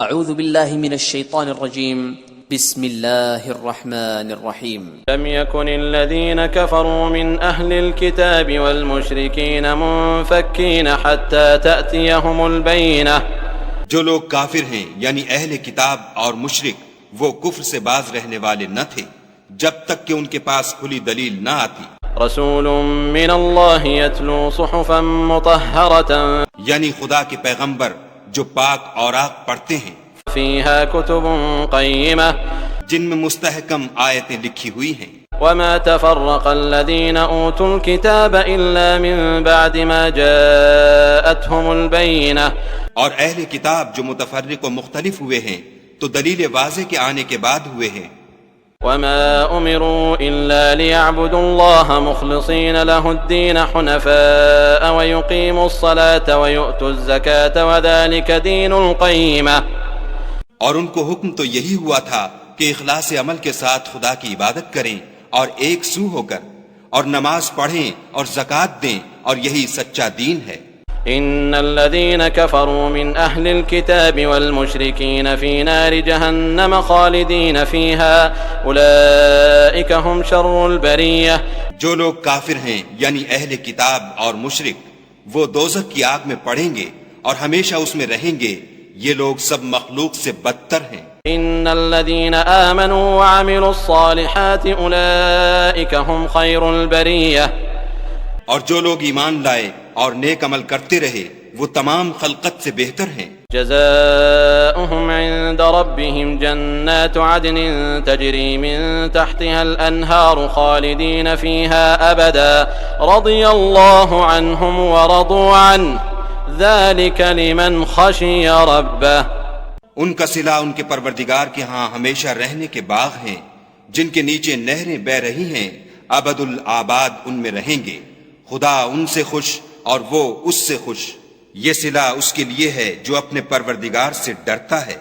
اعوذ باللہ من الشیطان الرجیم بسم اللہ الرحمن الرحیم لم يكن الذين كفروا من أهل الكتاب والمشركين منفكين حتى تأتيهم البينة. جو لوگ کافر ہیں یعنی اہل کتاب اور مشرک وہ کفر سے باز رہنے والے نہ تھے جب تک کہ ان کے پاس کھلی دلیل نہ آتی. رسول من الله يتلو صحفا مطهرة یعنی خدا کے پیغمبر جو پاک اوراق پڑھتے ہیں فيها كتب قيمة جن میں مستحکم آیتیں لکھی ہوئی ہیں. وما تفرق الذين أوتوا الكتاب إلا من بعد ما جاءتهم البينة. اور اہل کتاب جو متفرق و مختلف ہوئے ہیں تو دلیل واضح کے آنے کے بعد ہوئے ہیں. وما أمروا إلا ليعبدوا الله مخلصين له الدين حنفاء ويقيموا الصلاة ويؤتوا الزكاة وذلك دين القيمة. اور ان کو حکم تو یہی ہوا تھا کہ اخلاص عمل کے ساتھ خدا کی عبادت کریں اور ایک سو ہو کر اور نماز پڑھیں اور زکوٰۃ دیں اور یہی سچا دین ہے. ان الذين كفروا من اهل الكتاب والمشركين في نار جهنم خالدين فيها اولئك هم شر البرية. جو لوگ کافر ہیں یعنی اہل کتاب اور مشرک وہ دوزخ کی آگ میں پڑیں گے اور ہمیشہ اس میں رہیں گے. یہ لوگ سب مخلوق سے بدتر ہیں. ان الذين آمنوا وعملوا الصالحات اولئك هم خير البرية. اور جو لوگ ایمان لائے اور نیک عمل کرتے رہے وہ تمام خلقت سے بہتر ہیں. جزاؤهم عند ربهم جنات عدن تجري من تحتها الأنهار خالدين فيها أبدا رضي الله عنهم ورضوا عنه ذلك لمن خشي ربه. ان کا صلہ ان کے پروردگار کے ہاں ہمیشہ رہنے کے باغ ہیں جن کے نیچے نہریں بہ رہی ہیں. ابد الآباد ان میں رہیں گے. خدا ان سے خوش اور وہ اس سے خوش. یہ صلہ اس کے لیے ہے جو اپنے پروردگار سے ڈرتا ہے.